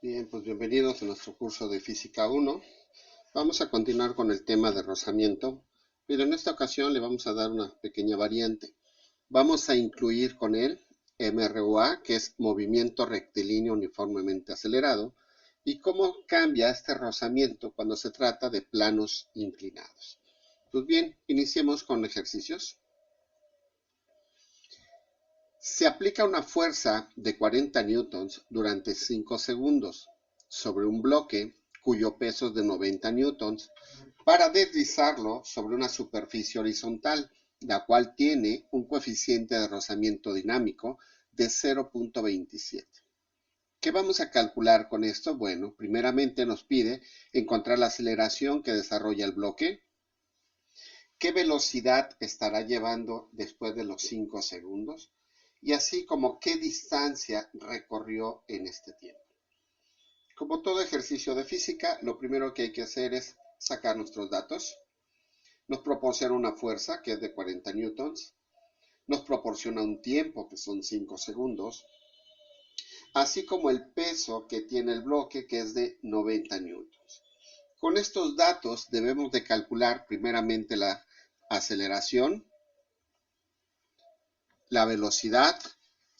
Bien, pues bienvenidos a nuestro curso de Física 1. Vamos a continuar con el tema de rozamiento, pero en esta ocasión le vamos a dar una pequeña variante. Vamos a incluir con él MRUA, que es movimiento rectilíneo uniformemente acelerado, y cómo cambia este rozamiento cuando se trata de planos inclinados. Pues bien, iniciemos con ejercicios. Se aplica una fuerza de 40 newtons durante 5 segundos sobre un bloque cuyo peso es de 90 newtons para deslizarlo sobre una superficie horizontal, la cual tiene un coeficiente de rozamiento dinámico de 0.27. ¿Qué vamos a calcular con esto? Bueno, primeramente nos pide encontrar la aceleración que desarrolla el bloque, qué velocidad estará llevando después de los 5 segundos y así como qué distancia recorrió en este tiempo. Como todo ejercicio de física, lo primero que hay que hacer es sacar nuestros datos. Nos proporciona una fuerza que es de 40 newtons, nos proporciona un tiempo que son 5 segundos, así como el peso que tiene el bloque que es de 90 newtons. Con estos datos debemos de calcular primeramente la aceleración, la velocidad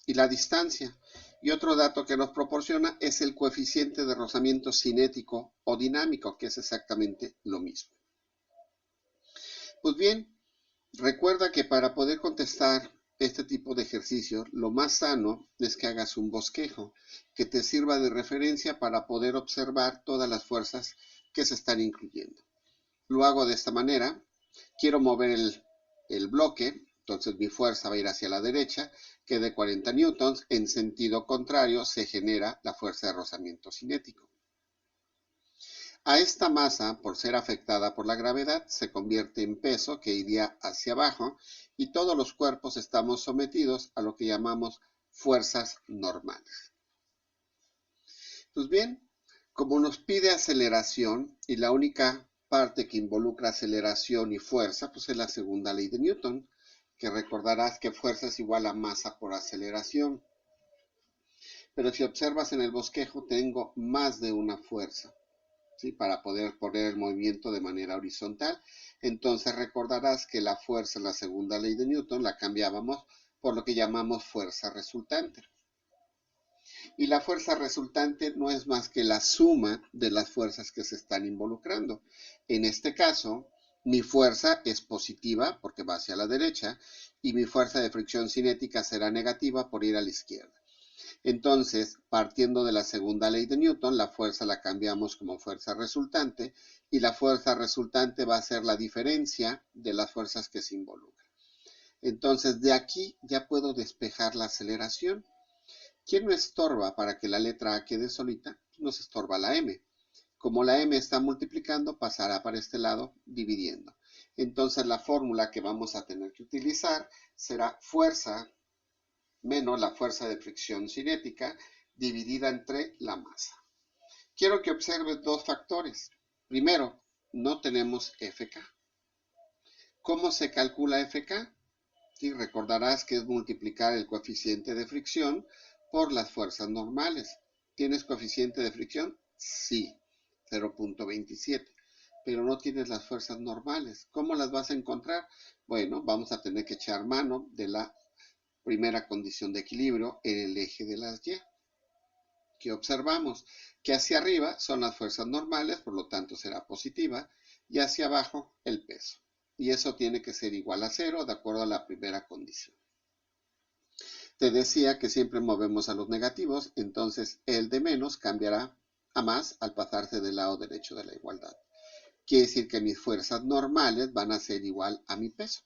y la distancia. Y otro dato que nos proporciona es el coeficiente de rozamiento cinético o dinámico, que es exactamente lo mismo. Pues bien, recuerda que para poder contestar este tipo de ejercicios, lo más sano es que hagas un bosquejo que te sirva de referencia para poder observar todas las fuerzas que se están incluyendo. Lo hago de esta manera. Quiero mover el bloque, entonces mi fuerza va a ir hacia la derecha, que de 40 newtons, en sentido contrario se genera la fuerza de rozamiento cinético. A esta masa, por ser afectada por la gravedad, se convierte en peso que iría hacia abajo y todos los cuerpos estamos sometidos a lo que llamamos fuerzas normales. Pues bien, como nos pide aceleración y la única parte que involucra aceleración y fuerza, pues es la segunda ley de Newton, que recordarás que fuerza es igual a masa por aceleración. Pero si observas en el bosquejo, tengo más de una fuerza, ¿sí? Para poder poner el movimiento de manera horizontal. Entonces recordarás que la fuerza en la segunda ley de Newton la cambiábamos por lo que llamamos fuerza resultante. Y la fuerza resultante no es más que la suma de las fuerzas que se están involucrando. En este caso, mi fuerza es positiva porque va hacia la derecha y mi fuerza de fricción cinética será negativa por ir a la izquierda. Entonces, partiendo de la segunda ley de Newton, la fuerza la cambiamos como fuerza resultante y la fuerza resultante va a ser la diferencia de las fuerzas que se involucran. Entonces, de aquí ya puedo despejar la aceleración. ¿Quién no estorba para que la letra A quede solita? Nos estorba la M. Como la M está multiplicando, pasará para este lado dividiendo. Entonces la fórmula que vamos a tener que utilizar será fuerza menos la fuerza de fricción cinética dividida entre la masa. Quiero que observes dos factores. Primero, no tenemos Fk. ¿Cómo se calcula Fk? Sí, recordarás que es multiplicar el coeficiente de fricción por las fuerzas normales. ¿Tienes coeficiente de fricción? Sí, 0.27. Pero no tienes las fuerzas normales. ¿Cómo las vas a encontrar? Bueno, vamos a tener que echar mano de la primera condición de equilibrio en el eje de las Y. ¿Qué observamos? Que hacia arriba son las fuerzas normales, por lo tanto será positiva, y hacia abajo el peso. Y eso tiene que ser igual a 0 de acuerdo a la primera condición. Te decía que siempre movemos a los negativos, entonces el de menos cambiará a más al pasarse del lado derecho de la igualdad. Quiere decir que mis fuerzas normales van a ser igual a mi peso.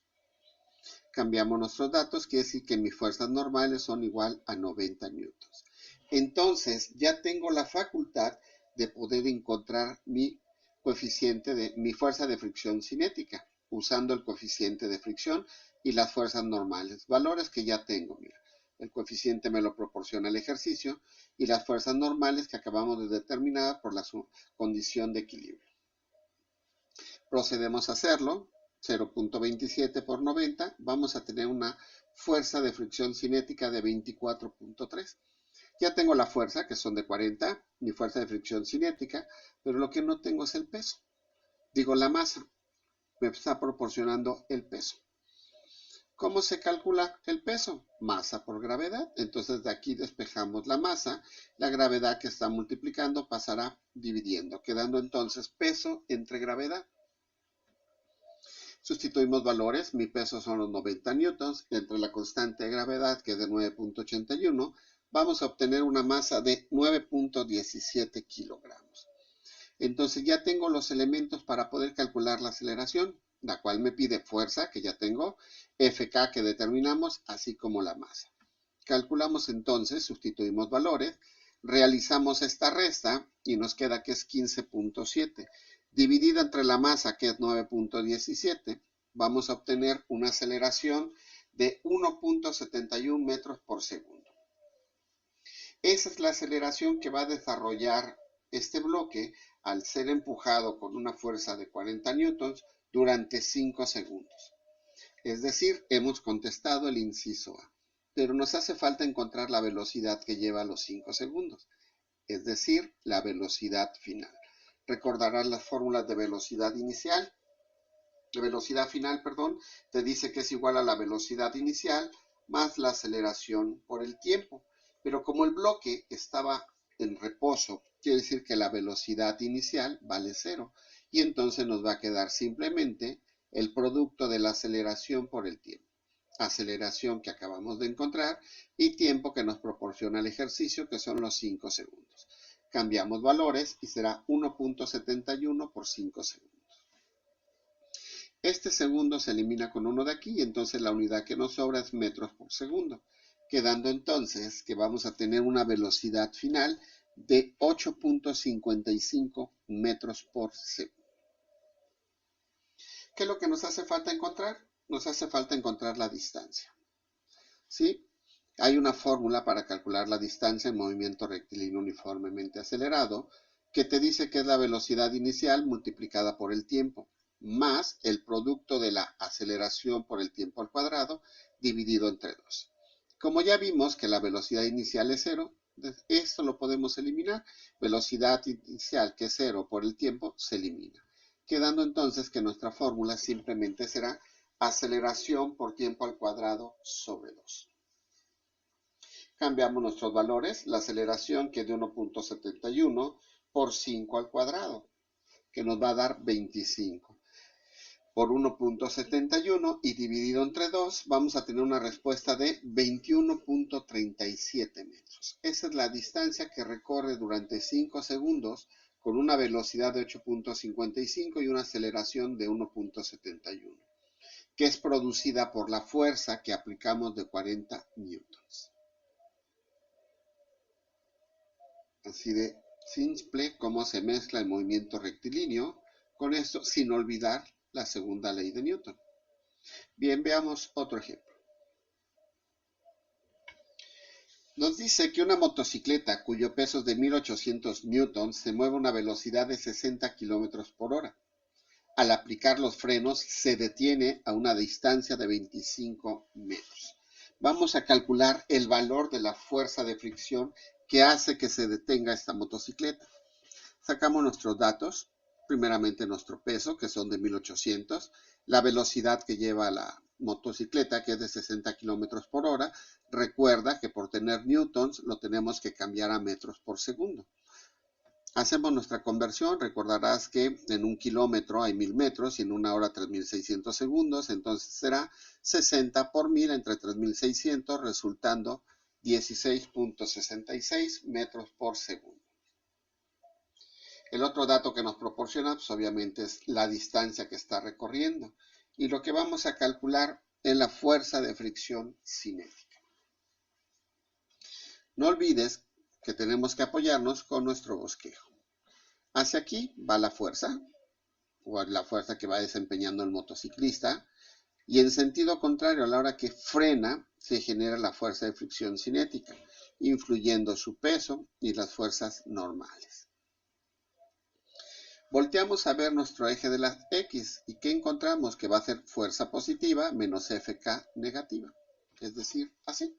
Cambiamos nuestros datos, quiere decir que mis fuerzas normales son igual a 90 newtons. Entonces ya tengo la facultad de poder encontrar mi coeficiente de mi fuerza de fricción cinética usando el coeficiente de fricción y las fuerzas normales, valores que ya tengo. Mira, el coeficiente me lo proporciona el ejercicio y las fuerzas normales que acabamos de determinar por la condición de equilibrio. Procedemos a hacerlo. 0.27 por 90, vamos a tener una fuerza de fricción cinética de 24.3. Ya tengo la fuerza, que son de 40, mi fuerza de fricción cinética, pero lo que no tengo es el peso. Digo, la masa me está proporcionando el peso. ¿Cómo se calcula el peso? Masa por gravedad. Entonces de aquí despejamos la masa. La gravedad que está multiplicando pasará dividiendo, quedando entonces peso entre gravedad. Sustituimos valores. Mi peso son los 90 newtons. Entre la constante de gravedad, que es de 9.81, vamos a obtener una masa de 9.17 kilogramos. Entonces ya tengo los elementos para poder calcular la aceleración, la cual me pide fuerza, que ya tengo, Fk que determinamos, así como la masa. Calculamos entonces, sustituimos valores, realizamos esta resta y nos queda que es 15.7. Dividida entre la masa, que es 9.17, vamos a obtener una aceleración de 1.71 metros por segundo. Esa es la aceleración que va a desarrollar este bloque al ser empujado con una fuerza de 40 newtons durante 5 segundos. Es decir, hemos contestado el inciso A, pero nos hace falta encontrar la velocidad que lleva los 5 segundos, es decir, la velocidad final. Recordarás las fórmulas de velocidad inicial, de velocidad final, perdón, te dice que es igual a la velocidad inicial más la aceleración por el tiempo. Pero como el bloque estaba en reposo, quiere decir que la velocidad inicial vale 0. Y entonces nos va a quedar simplemente el producto de la aceleración por el tiempo. Aceleración que acabamos de encontrar y tiempo que nos proporciona el ejercicio, que son los 5 segundos. Cambiamos valores y será 1.71 por 5 segundos. Este segundo se elimina con 1 de aquí y entonces la unidad que nos sobra es metros por segundo, quedando entonces que vamos a tener una velocidad final de 8.55 metros por segundo. ¿Qué es lo que nos hace falta encontrar? Nos hace falta encontrar la distancia. ¿Sí? Hay una fórmula para calcular la distancia en movimiento rectilíneo uniformemente acelerado que te dice que es la velocidad inicial multiplicada por el tiempo, más el producto de la aceleración por el tiempo al cuadrado dividido entre 2. Como ya vimos que la velocidad inicial es 0, esto lo podemos eliminar. Velocidad inicial que es 0 por el tiempo se elimina, quedando entonces que nuestra fórmula simplemente será aceleración por tiempo al cuadrado sobre 2. Cambiamos nuestros valores, la aceleración que es de 1.71 por 5 al cuadrado, que nos va a dar 25. Por 1.71 y dividido entre 2, vamos a tener una respuesta de 21.37 metros. Esa es la distancia que recorre durante 5 segundos con una velocidad de 8.55 y una aceleración de 1.71, que es producida por la fuerza que aplicamos de 40 newtons. Así de simple cómo se mezcla el movimiento rectilíneo con esto, sin olvidar la segunda ley de Newton. Bien, veamos otro ejemplo. Nos dice que una motocicleta cuyo peso es de 1800 newtons se mueve a una velocidad de 60 kilómetros por hora. Al aplicar los frenos se detiene a una distancia de 25 metros. Vamos a calcular el valor de la fuerza de fricción que hace que se detenga esta motocicleta. Sacamos nuestros datos, primeramente nuestro peso, que son de 1800, la velocidad que lleva la motocicleta, que es de 60 kilómetros por hora. Recuerda que por tener newtons lo tenemos que cambiar a metros por segundo. Hacemos nuestra conversión, recordarás que en un kilómetro hay 1000 metros y en una hora 3600 segundos, entonces será 60 por 1000 entre 3600, resultando 16.66 metros por segundo. El otro dato que nos proporciona, pues obviamente, es la distancia que está recorriendo. Y lo que vamos a calcular es la fuerza de fricción cinética. No olvides que tenemos que apoyarnos con nuestro bosquejo. Hacia aquí va la fuerza, o la fuerza que va desempeñando el motociclista, y en sentido contrario, a la hora que frena, se genera la fuerza de fricción cinética, influyendo su peso y las fuerzas normales. Volteamos a ver nuestro eje de la X y ¿qué encontramos? Que va a ser fuerza positiva menos Fk negativa, es decir, así.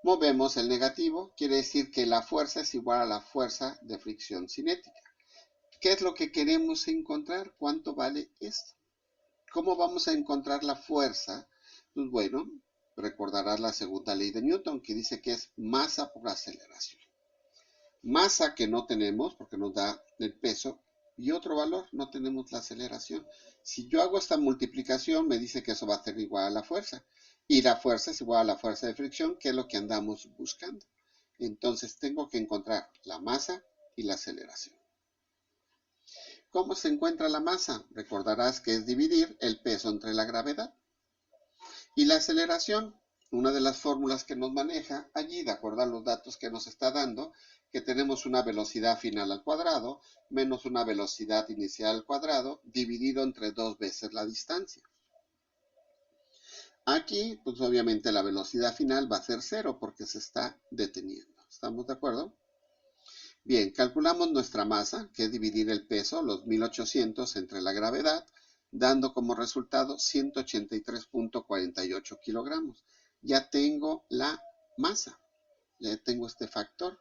Movemos el negativo, quiere decir que la fuerza es igual a la fuerza de fricción cinética. ¿Qué es lo que queremos encontrar? ¿Cuánto vale esto? ¿Cómo vamos a encontrar la fuerza? Pues bueno, recordarás la segunda ley de Newton, que dice que es masa por aceleración. Masa que no tenemos, porque nos da el peso, y otro valor, no tenemos la aceleración. Si yo hago esta multiplicación, me dice que eso va a ser igual a la fuerza. Y la fuerza es igual a la fuerza de fricción, que es lo que andamos buscando. Entonces tengo que encontrar la masa y la aceleración. ¿Cómo se encuentra la masa? Recordarás que es dividir el peso entre la gravedad. Y la aceleración, una de las fórmulas que nos maneja allí, de acuerdo a los datos que nos está dando, que tenemos una velocidad final al cuadrado menos una velocidad inicial al cuadrado dividido entre 2 veces la distancia. Aquí, pues obviamente la velocidad final va a ser 0 porque se está deteniendo. ¿Estamos de acuerdo? Bien, calculamos nuestra masa, que es dividir el peso, los 1800, entre la gravedad, dando como resultado 183.48 kilogramos. Ya tengo la masa, ya tengo este factor,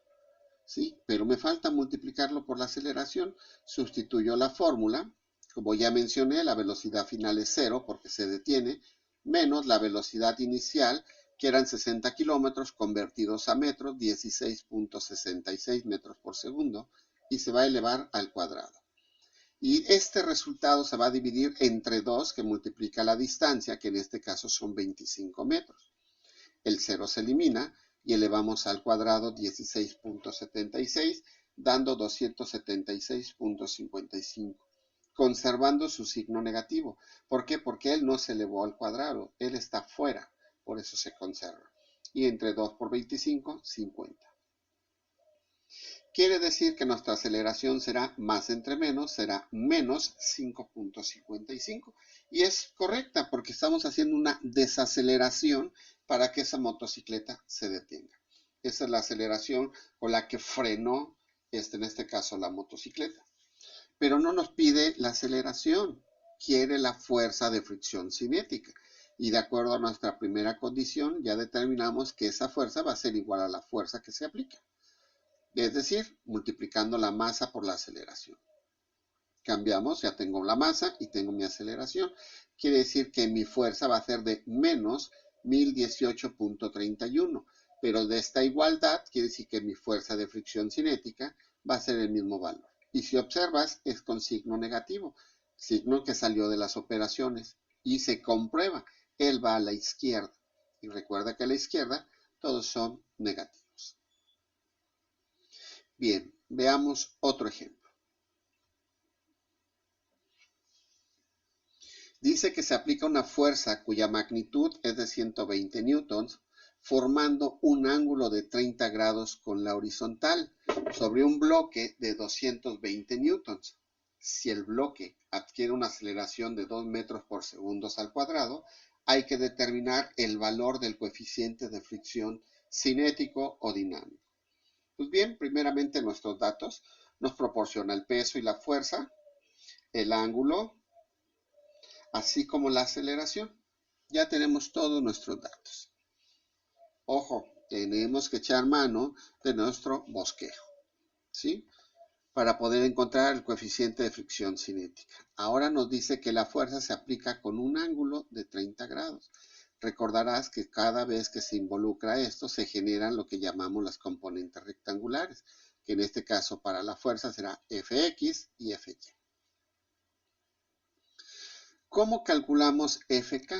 ¿sí? Pero me falta multiplicarlo por la aceleración. Sustituyo la fórmula, como ya mencioné, la velocidad final es 0 porque se detiene, menos la velocidad inicial, que eran 60 kilómetros convertidos a metros, 16.66 metros por segundo, y se va a elevar al cuadrado. Y este resultado se va a dividir entre 2, que multiplica la distancia, que en este caso son 25 metros. El 0 se elimina y elevamos al cuadrado 16.76, dando 276.55, conservando su signo negativo. ¿Por qué? Porque él no se elevó al cuadrado, él está fuera, por eso se conserva. Y entre 2 por 25, 50. Quiere decir que nuestra aceleración será más entre menos, será menos 5.55. Y es correcta porque estamos haciendo una desaceleración para que esa motocicleta se detenga. Esa es la aceleración con la que frenó, en este caso, la motocicleta. Pero no nos pide la aceleración, quiere la fuerza de fricción cinética. Y de acuerdo a nuestra primera condición, ya determinamos que esa fuerza va a ser igual a la fuerza que se aplica. Es decir, multiplicando la masa por la aceleración. Cambiamos, ya tengo la masa y tengo mi aceleración. Quiere decir que mi fuerza va a ser de menos 1018.31. Pero de esta igualdad, quiere decir que mi fuerza de fricción cinética va a ser el mismo valor. Y si observas, es con signo negativo, signo que salió de las operaciones. Y se comprueba, él va a la izquierda. Y recuerda que a la izquierda todos son negativos. Bien, veamos otro ejemplo. Dice que se aplica una fuerza cuya magnitud es de 120 newtons, formando un ángulo de 30 grados con la horizontal sobre un bloque de 220 newtons. Si el bloque adquiere una aceleración de 2 metros por segundo al cuadrado, hay que determinar el valor del coeficiente de fricción cinético o dinámico. Pues bien, primeramente nuestros datos nos proporciona el peso y la fuerza, el ángulo, así como la aceleración. Ya tenemos todos nuestros datos. Ojo, tenemos que echar mano de nuestro bosquejo, ¿sí? Para poder encontrar el coeficiente de fricción cinética. Ahora nos dice que la fuerza se aplica con un ángulo de 30 grados. Recordarás que cada vez que se involucra esto, se generan lo que llamamos las componentes rectangulares, que en este caso para la fuerza será Fx y Fy. ¿Cómo calculamos Fk?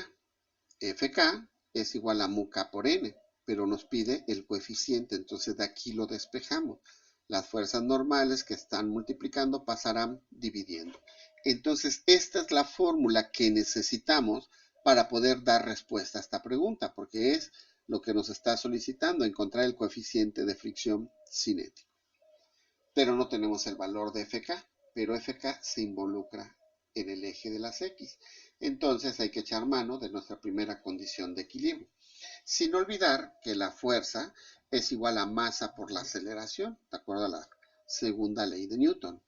Fk es igual a mu k por n, pero nos pide el coeficiente, entonces de aquí lo despejamos. Las fuerzas normales que están multiplicando pasarán dividiendo. Entonces, esta es la fórmula que necesitamos para poder dar respuesta a esta pregunta, porque es lo que nos está solicitando, encontrar el coeficiente de fricción cinético. Pero no tenemos el valor de Fk, pero Fk se involucra en el eje de las X. Entonces hay que echar mano de nuestra primera condición de equilibrio. Sin olvidar que la fuerza es igual a masa por la aceleración, de acuerdo a la segunda ley de Newton.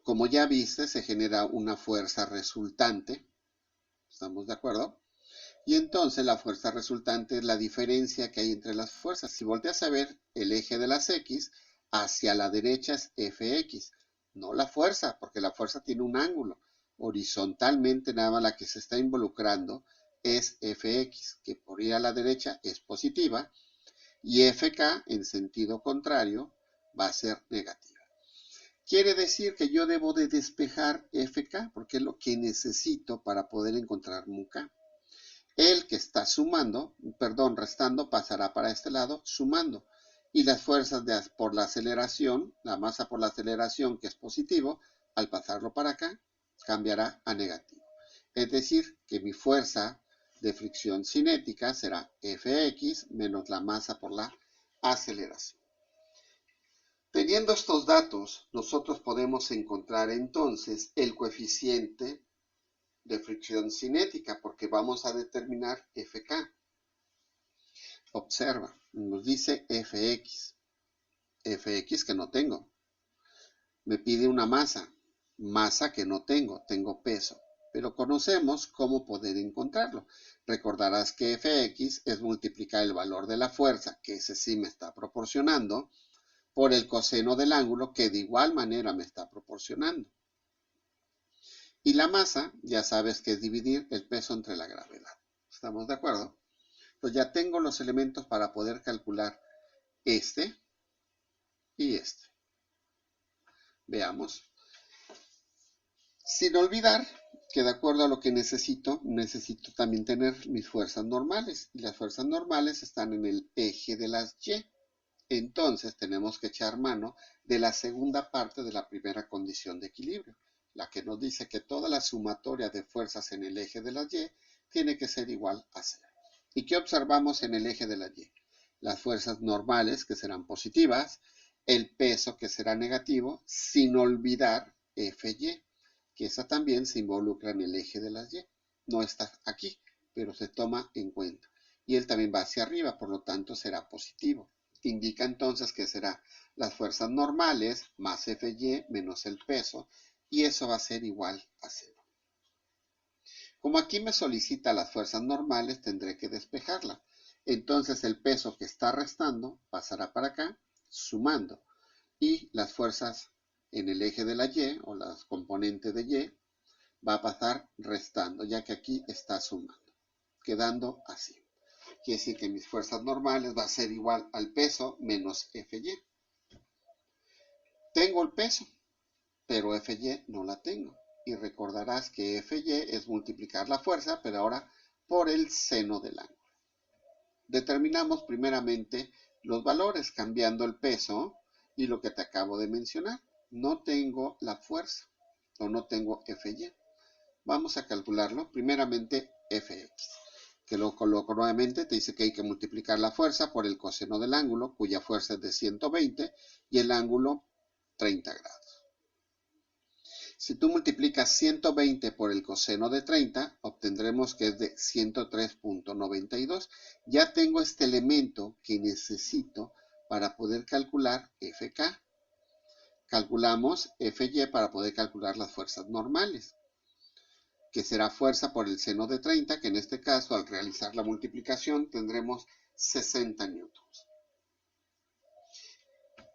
Como ya viste, se genera una fuerza resultante, ¿estamos de acuerdo? Y entonces la fuerza resultante es la diferencia que hay entre las fuerzas. Si volteas a ver el eje de las X, hacia la derecha es Fx, no la fuerza, porque la fuerza tiene un ángulo. Horizontalmente nada más la que se está involucrando es Fx, que por ir a la derecha es positiva, y Fk en sentido contrario va a ser negativa. Quiere decir que yo debo de despejar Fk, porque es lo que necesito para poder encontrar mu k. El que está restando, pasará para este lado sumando. Y las fuerzas por la aceleración, la masa por la aceleración, que es positivo, al pasarlo para acá, cambiará a negativo. Es decir, que mi fuerza de fricción cinética será Fx menos la masa por la aceleración. Teniendo estos datos, nosotros podemos encontrar entonces el coeficiente de fricción cinética, porque vamos a determinar Fk. Observa, nos dice Fx. Fx que no tengo. Me pide una masa. Masa que no tengo peso. Pero conocemos cómo poder encontrarlo. Recordarás que Fx es multiplicar el valor de la fuerza, que ese sí me está proporcionando, por el coseno del ángulo, que de igual manera me está proporcionando. Y la masa, ya sabes que es dividir el peso entre la gravedad. ¿Estamos de acuerdo? Pues ya tengo los elementos para poder calcular este y este. Veamos. Sin olvidar que de acuerdo a lo que necesito también tener mis fuerzas normales. Y las fuerzas normales están en el eje de las Y. Entonces tenemos que echar mano de la segunda parte de la primera condición de equilibrio, la que nos dice que toda la sumatoria de fuerzas en el eje de las Y tiene que ser igual a 0. ¿Y qué observamos en el eje de la Y? Las fuerzas normales, que serán positivas, el peso, que será negativo, sin olvidar Fy, que esa también se involucra en el eje de las Y. No está aquí, pero se toma en cuenta. Y él también va hacia arriba, por lo tanto será positivo. Indica entonces que será las fuerzas normales más Fy menos el peso, y eso va a ser igual a 0. Como aquí me solicita las fuerzas normales, tendré que despejarla. Entonces el peso que está restando pasará para acá, sumando. Y las fuerzas en el eje de la Y, o las componentes de Y, va a pasar restando, ya que aquí está sumando, quedando así. Quiere decir que mis fuerzas normales va a ser igual al peso menos Fy. Tengo el peso, pero Fy no la tengo. Y recordarás que Fy es multiplicar la fuerza, pero ahora por el seno del ángulo. Determinamos primeramente los valores cambiando el peso y lo que te acabo de mencionar. No tengo la fuerza o no tengo Fy. Vamos a calcularlo. Primeramente Fx, que lo coloco nuevamente. Te dice que hay que multiplicar la fuerza por el coseno del ángulo, cuya fuerza es de 120 y el ángulo 30 grados. Si tú multiplicas 120 por el coseno de 30, obtendremos que es de 103.92. Ya tengo este elemento que necesito para poder calcular Fk. Calculamos Fy para poder calcular las fuerzas normales, que será fuerza por el seno de 30, que en este caso al realizar la multiplicación tendremos 60 newtons.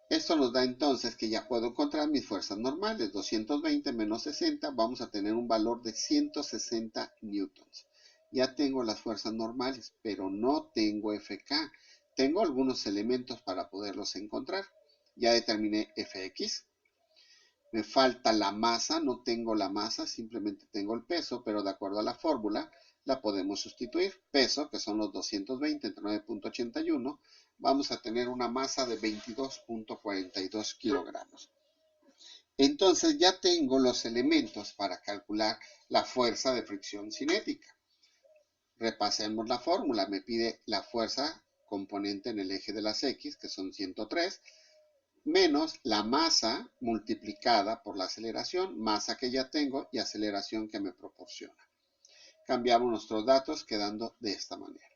Esto nos da entonces que ya puedo encontrar mis fuerzas normales. 220 menos 60, vamos a tener un valor de 160 newtons. Ya tengo las fuerzas normales, pero no tengo Fk. Tengo algunos elementos para poderlos encontrar. Ya determiné Fx. Me falta la masa, no tengo la masa, simplemente tengo el peso, pero de acuerdo a la fórmula la podemos sustituir. Peso, que son los 220 entre 9.81, vamos a tener una masa de 22.42 kilogramos. Entonces ya tengo los elementos para calcular la fuerza de fricción cinética. Repasemos la fórmula. Me pide la fuerza componente en el eje de las X, que son 103, menos la masa multiplicada por la aceleración, masa que ya tengo y aceleración que me proporciona. Cambiamos nuestros datos quedando de esta manera.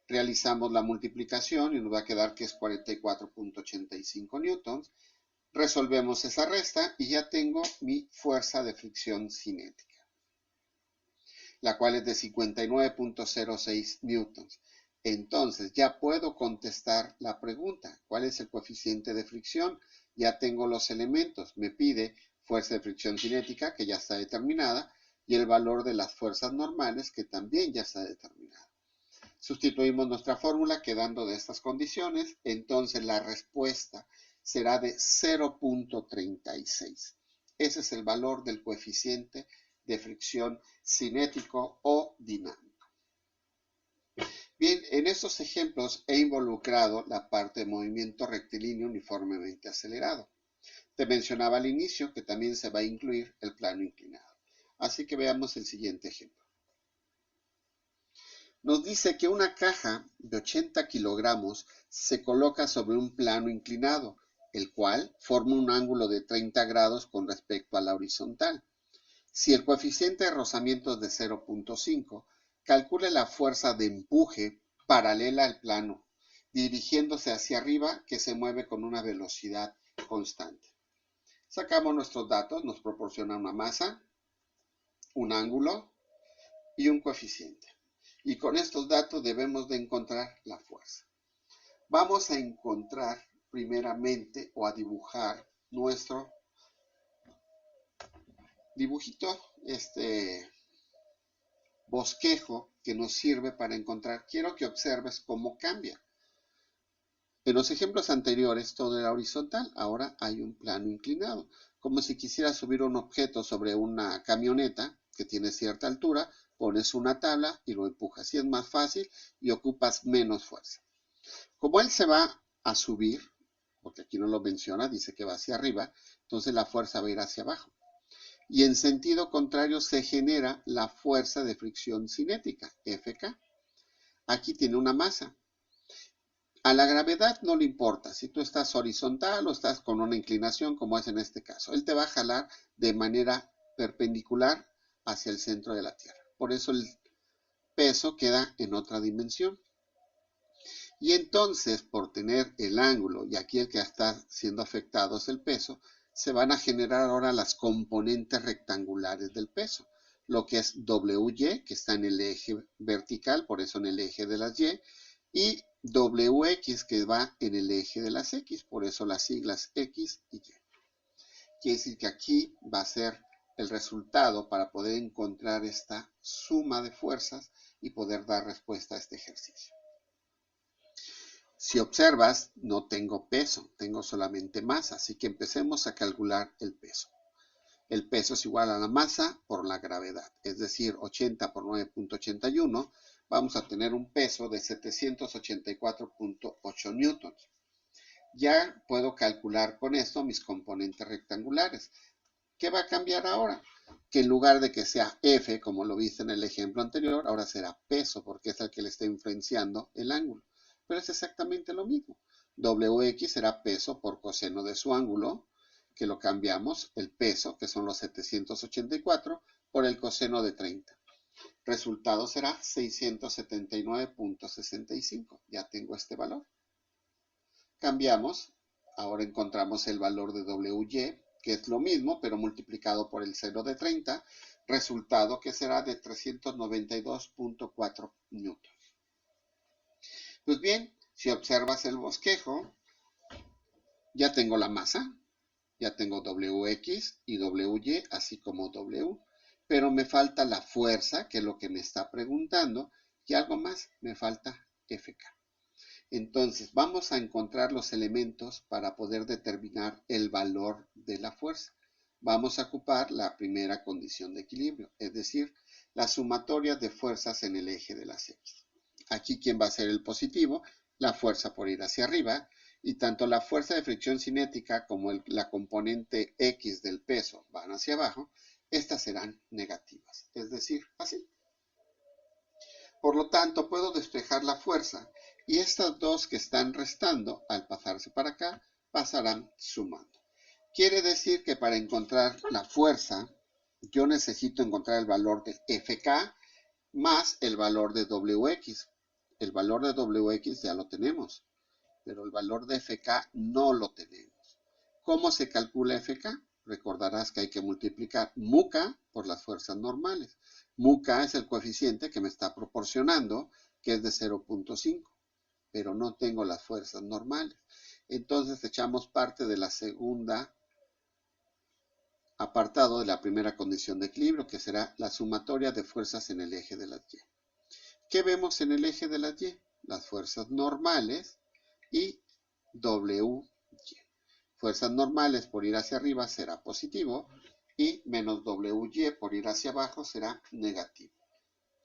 Realizamos la multiplicación y nos va a quedar que es 44.85 newtons. Resolvemos esa resta y ya tengo mi fuerza de fricción cinética. la cual es de 59.06 newtons. Entonces ya puedo contestar la pregunta, ¿cuál es el coeficiente de fricción? Ya tengo los elementos, me pide fuerza de fricción cinética, que ya está determinada, y el valor de las fuerzas normales, que también ya está determinada. Sustituimos nuestra fórmula quedando de estas condiciones, entonces la respuesta será de 0.36. Ese es el valor del coeficiente de fricción cinético o dinámico. Bien, en estos ejemplos he involucrado la parte de movimiento rectilíneo uniformemente acelerado. Te mencionaba al inicio que también se va a incluir el plano inclinado. Así que veamos el siguiente ejemplo. Nos dice que una caja de 80 kilogramos se coloca sobre un plano inclinado, el cual forma un ángulo de 30 grados con respecto a la horizontal. Si el coeficiente de rozamiento es de 0.5, calcule la fuerza de empuje paralela al plano, dirigiéndose hacia arriba, que se mueve con una velocidad constante. Sacamos nuestros datos, nos proporciona una masa, un ángulo y un coeficiente. Y con estos datos debemos de encontrar la fuerza. Vamos a encontrar primeramente o a dibujar nuestro dibujito, bosquejo que nos sirve para encontrar. Quiero que observes cómo cambia. En los ejemplos anteriores todo era horizontal, ahora hay un plano inclinado, como si quisieras subir un objeto sobre una camioneta que tiene cierta altura, pones una tabla y lo empujas. Así es más fácil y ocupas menos fuerza. Como él se va a subir, porque aquí no lo menciona, dice que va hacia arriba, entonces la fuerza va a ir hacia abajo. Y en sentido contrario se genera la fuerza de fricción cinética, Fk. Aquí tiene una masa. A la gravedad no le importa si tú estás horizontal o estás con una inclinación, como es en este caso. Él te va a jalar de manera perpendicular hacia el centro de la Tierra. Por eso el peso queda en otra dimensión. Y entonces, por tener el ángulo, y aquí el que está siendo afectado es el peso, se van a generar ahora las componentes rectangulares del peso. Lo que es WY, que está en el eje vertical, por eso en el eje de las Y, y WX, que va en el eje de las X, por eso las siglas X y Y. Quiere decir que aquí va a ser el resultado para poder encontrar esta suma de fuerzas y poder dar respuesta a este ejercicio. Si observas, no tengo peso, tengo solamente masa, así que empecemos a calcular el peso. El peso es igual a la masa por la gravedad, es decir, 80 por 9.81, vamos a tener un peso de 784.8 newtons. Ya puedo calcular con esto mis componentes rectangulares. ¿Qué va a cambiar ahora? Que en lugar de que sea F, como lo viste en el ejemplo anterior, ahora será peso, porque es el que le está influenciando el ángulo. Pero es exactamente lo mismo. WX será peso por coseno de su ángulo, que lo cambiamos, el peso, que son los 784, por el coseno de 30. Resultado será 679.65. Ya tengo este valor. Cambiamos, ahora encontramos el valor de WY, que es lo mismo, pero multiplicado por el seno de 30, resultado que será de 392.4 newtons. Pues bien, si observas el bosquejo, ya tengo la masa, ya tengo WX y WY, así como W, pero me falta la fuerza, que es lo que me está preguntando, y algo más, me falta Fk. Entonces, vamos a encontrar los elementos para poder determinar el valor de la fuerza. Vamos a ocupar la primera condición de equilibrio, es decir, la sumatoria de fuerzas en el eje de las X. Aquí, ¿quién va a ser el positivo? La fuerza por ir hacia arriba, y tanto la fuerza de fricción cinética como la componente X del peso van hacia abajo, estas serán negativas, es decir, así. Por lo tanto, puedo despejar la fuerza y estas dos que están restando, al pasarse para acá, pasarán sumando. Quiere decir que para encontrar la fuerza, yo necesito encontrar el valor de Fk más el valor de Wx. El valor de Wx ya lo tenemos, pero el valor de Fk no lo tenemos. ¿Cómo se calcula Fk? Recordarás que hay que multiplicar muK por las fuerzas normales. Mu-K es el coeficiente que me está proporcionando, que es de 0.5, pero no tengo las fuerzas normales. Entonces echamos parte de la segunda apartado de la primera condición de equilibrio, que será la sumatoria de fuerzas en el eje de las Y. ¿Qué vemos en el eje de las Y? Las fuerzas normales y WY. Fuerzas normales por ir hacia arriba será positivo y menos WY por ir hacia abajo será negativo.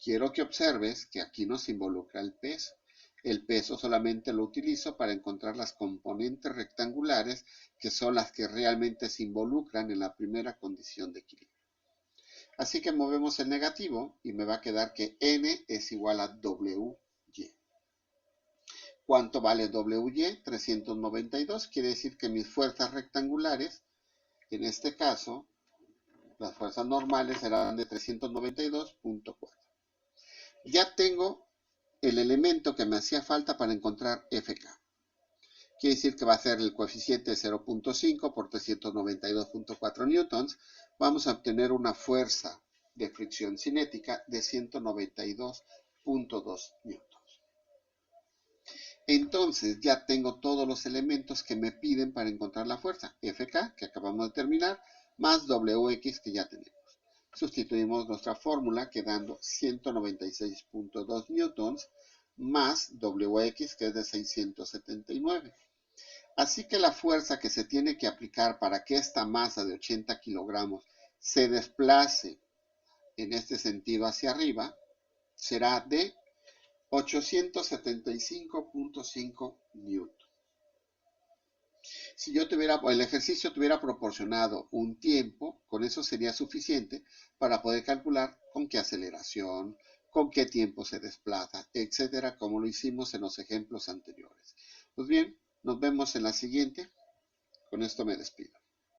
Quiero que observes que aquí no se involucra el peso. El peso solamente lo utilizo para encontrar las componentes rectangulares, que son las que realmente se involucran en la primera condición de equilibrio. Así que movemos el negativo y me va a quedar que N es igual a WY. ¿Cuánto vale WY? 392. Quiere decir que mis fuerzas rectangulares, en este caso, las fuerzas normales serán de 392.4. Ya tengo el elemento que me hacía falta para encontrar FK. Quiere decir que va a ser el coeficiente de 0.5 por 392.4 newtons. Vamos a obtener una fuerza de fricción cinética de 192.2 newtons. Entonces ya tengo todos los elementos que me piden para encontrar la fuerza. Fk, que acabamos de terminar, más Wx, que ya tenemos. Sustituimos nuestra fórmula quedando 196.2 newtons más Wx, que es de 679. Así que la fuerza que se tiene que aplicar para que esta masa de 80 kilogramos se desplace en este sentido hacia arriba será de 875.5 newtons. Si yo el ejercicio te hubiera proporcionado un tiempo, con eso sería suficiente para poder calcular con qué aceleración, con qué tiempo se desplaza, etcétera, como lo hicimos en los ejemplos anteriores. Pues bien, nos vemos en la siguiente. Con esto me despido.